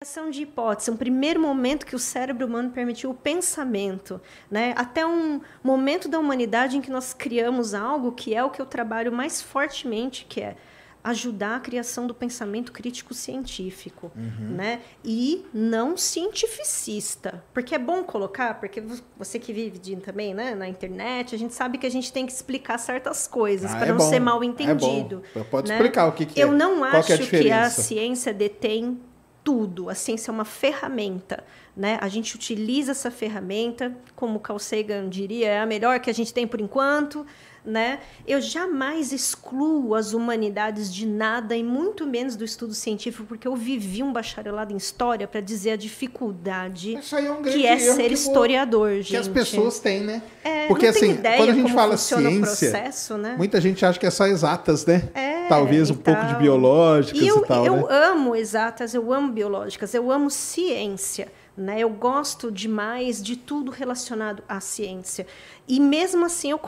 Criação de hipótese, um primeiro momento que o cérebro humano permitiu o pensamento, né? Até um momento da humanidade em que nós criamos algo que é o que eu trabalho mais fortemente, que é ajudar a criação do pensamento crítico científico, né? E não cientificista, porque é bom colocar, porque você que vive também, né, na internet, a gente sabe que a gente tem que explicar certas coisas para não ser mal entendido. Pode né? explicar o que Eu não qual que é a acho que a diferença? ciência detém tudo. A ciência é uma ferramenta, né? A gente utiliza essa ferramenta, como o Carl Sagan diria, é a melhor que a gente tem por enquanto, né? Eu jamais excluo as humanidades de nada e muito menos do estudo científico, porque eu vivi um bacharelado em história para dizer a dificuldade Isso aí é um grande que é erro ser historiador, gente. que as pessoas têm, né? Porque não tem assim, ideia quando a gente como fala funciona ciência, o processo, né? muita gente acha que é só exatas, né? Talvez um pouco de tal. biológicas eu, e tal, eu né? amo exatas, eu amo biológicas, eu amo ciência, né? Eu gosto demais de tudo relacionado à ciência. E mesmo assim eu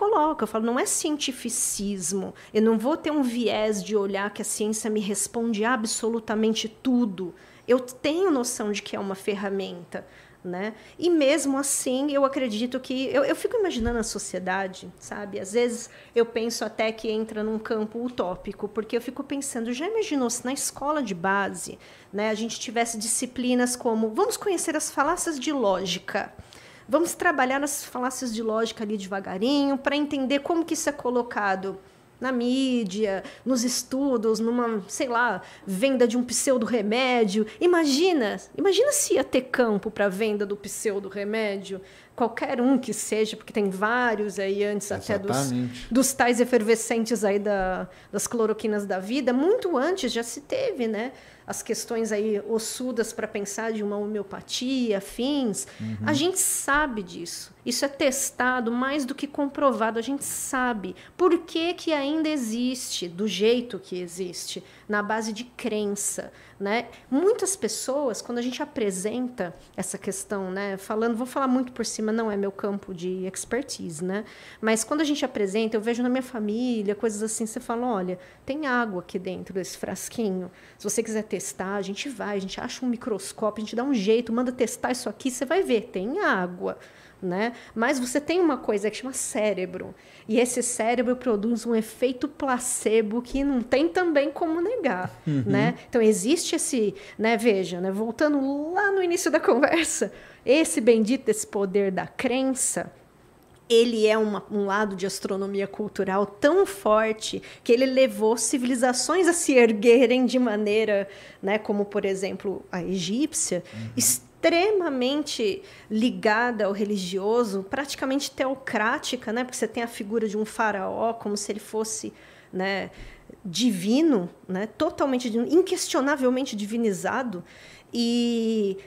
falo, não é cientificismo. Eu não vou ter um viés de olhar que a ciência me responde absolutamente tudo. Eu tenho noção de que é uma ferramenta. Né? E mesmo assim, eu acredito que... Eu fico imaginando a sociedade, sabe? Às vezes eu penso até que entra num campo utópico, porque eu fico pensando, já imaginou se na escola de base, né, a gente tivesse disciplinas como vamos conhecer as falácias de lógica, vamos trabalhar nas falácias de lógica ali devagarinho para entender como que isso é colocado na mídia, nos estudos, numa, sei lá, venda de um pseudo-remédio. Imagina se ia ter campo para a venda do pseudo-remédio, qualquer um que seja, porque tem vários aí antes até dos tais efervescentes aí das cloroquinas da vida. Muito antes já se teve, né? As questões aí ossudas para pensar de uma homeopatia, afins. A gente sabe disso. Isso é testado mais do que comprovado. A gente sabe por que ainda existe, do jeito que existe, na base de crença, né? Muitas pessoas, quando a gente apresenta essa questão, né, vou falar muito por cima, não é meu campo de expertise, né? Mas quando a gente apresenta, eu vejo na minha família, coisas assim, você fala, olha, tem água aqui dentro desse frasquinho. Se você quiser testar, a gente acha um microscópio, a gente dá um jeito, manda testar isso aqui, você vai ver, tem água. Né? Mas você tem uma coisa que chama cérebro, e esse cérebro produz um efeito placebo que não tem também como negar, né? Então existe esse, né, veja, né, voltando lá no início da conversa, esse bendito, esse poder da crença, ele é um lado de astronomia cultural tão forte que ele levou civilizações a se erguerem de maneira, né, como, por exemplo, a egípcia, extremamente ligada ao religioso, praticamente teocrática, né, porque você tem a figura de um faraó como se ele fosse, né, divino, né, totalmente, inquestionavelmente divinizado, e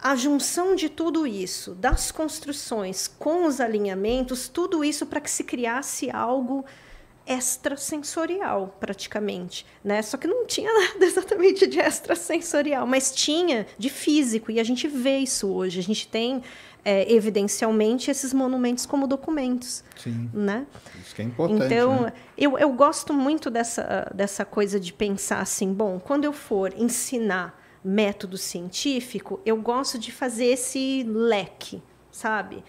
a junção de tudo isso, das construções com os alinhamentos, tudo isso para que se criasse algo extrasensorial, praticamente, né? Só que não tinha nada exatamente de extrasensorial, mas tinha de físico, e a gente vê isso hoje. A gente tem, evidencialmente, esses monumentos como documentos. Sim, né? Isso que é importante. Então, né? eu gosto muito dessa coisa de pensar assim, bom, quando eu for ensinar método científico, eu gosto de fazer esse leque, sabe?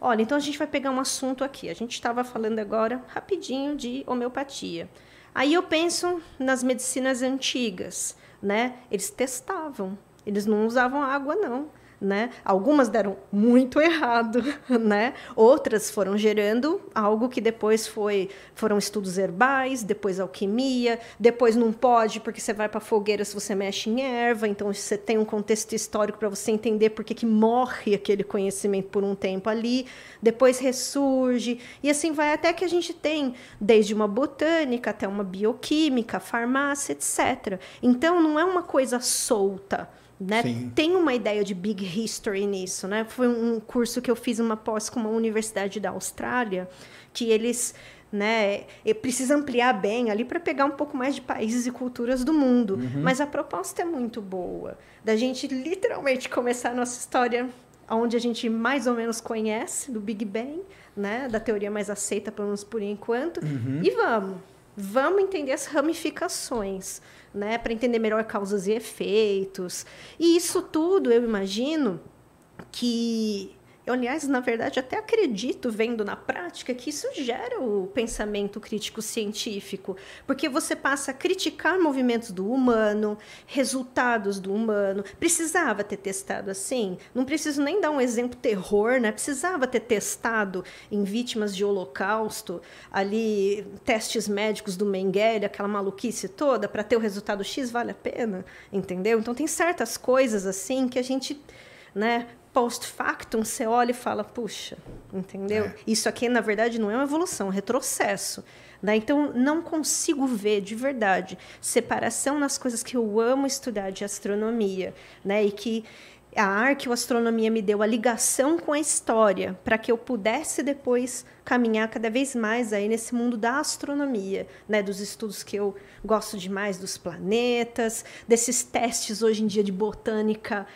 Olha, então a gente vai pegar um assunto aqui. A gente estava falando agora, rapidinho, de homeopatia. Aí eu penso nas medicinas antigas, né? Eles testavam, eles não usavam água, não. Né? Algumas deram muito errado, né? Outras foram gerando algo que depois foram estudos herbais, depois alquimia, depois não pode porque você vai para a fogueira se você mexe em erva, então você tem um contexto histórico para você entender por que morre aquele conhecimento por um tempo ali, depois ressurge, e assim vai até que a gente tem desde uma botânica até uma bioquímica, farmácia, etc. Então não é uma coisa solta. Né? Tem uma ideia de big history nisso, né? Foi um curso que eu fiz uma pós com uma universidade da Austrália, que eles, né, precisam ampliar bem ali para pegar um pouco mais de países e culturas do mundo. Mas a proposta é muito boa, da gente literalmente começar a nossa história onde a gente mais ou menos conhece, do Big Bang, né? Da teoria mais aceita, pelo menos por enquanto, e vamos. Vamos entender as ramificações, né? Para entender melhor causas e efeitos. E isso tudo, eu imagino que... Eu, aliás, na verdade, até acredito, vendo na prática, que isso gera o pensamento crítico científico, porque você passa a criticar movimentos do humano, resultados do humano. Precisava ter testado assim? Não preciso nem dar um exemplo terror, né? Precisava ter testado em vítimas de holocausto, ali, testes médicos do Mengele, aquela maluquice toda, para ter o resultado X, vale a pena? Entendeu? Então, tem certas coisas assim que a gente... né? Post-factum, você olha e fala, puxa, entendeu? Isso aqui, na verdade, não é uma evolução, é um retrocesso. Né? Então, não consigo ver, de verdade, separação nas coisas que eu amo estudar de astronomia, né? E que a arqueoastronomia me deu a ligação com a história para que eu pudesse depois caminhar cada vez mais aí nesse mundo da astronomia, né? Dos estudos que eu gosto demais dos planetas, desses testes hoje em dia de botânica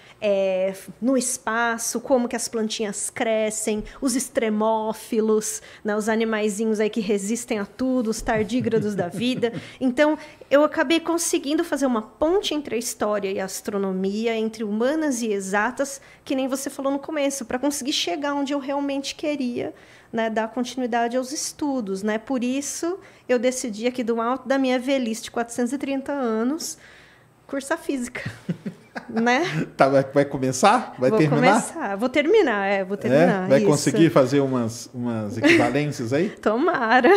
no espaço, como que as plantinhas crescem, os extremófilos, né? Os animaizinhos aí que resistem a tudo, os tardígrados da vida. Então, eu acabei conseguindo fazer uma ponte entre a história e a astronomia, entre humanas e exatas, que nem você falou no começo, para conseguir chegar onde eu realmente queria, né, dar continuidade aos estudos, né? Por isso, eu decidi aqui do alto da minha velhice de 430 anos, cursar física. Né? Tá, vai começar? Vai terminar? Vou terminar, vou terminar. Vai isso. Conseguir fazer umas equivalências aí? Tomara.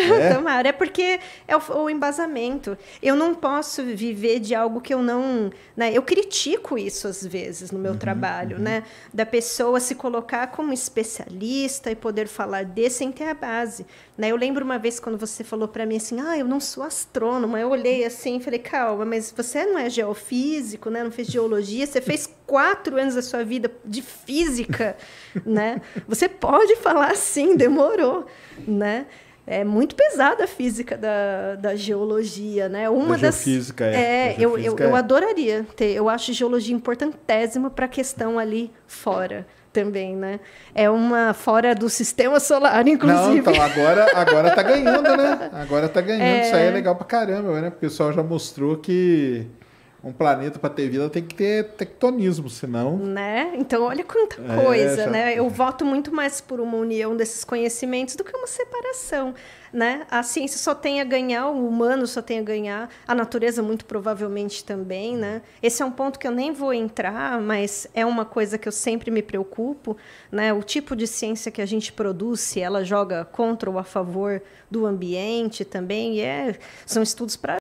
É porque é o embasamento. Eu não posso viver de algo que eu não... Né? Eu critico isso às vezes no meu trabalho, né? Da pessoa se colocar como especialista e poder falar sem ter a base. Né? Eu lembro uma vez quando você falou para mim assim, eu não sou astrônoma. Eu olhei assim e falei, calma, mas você não é geofísico, né? Não fez geologia, você fez 4 anos da sua vida de física, né? Você pode falar assim, demorou, né? É muito pesada a física da geologia, né? Uma das geofísica, eu adoraria ter. Eu acho geologia importantíssima para a questão ali fora também, né? É uma fora do sistema solar, inclusive. Não, então agora tá ganhando, né? Agora tá ganhando. Isso aí é legal pra caramba, né? Porque o pessoal já mostrou que um planeta para ter vida tem que ter tectonismo, senão... Né? Então, olha quanta coisa, né? Eu voto muito mais por uma união desses conhecimentos do que uma separação, né? A ciência só tem a ganhar, o humano só tem a ganhar, a natureza muito provavelmente também, né? Esse é um ponto que eu nem vou entrar, mas é uma coisa que eu sempre me preocupo, né? O tipo de ciência que a gente produz, se ela joga contra ou a favor do ambiente também, são estudos para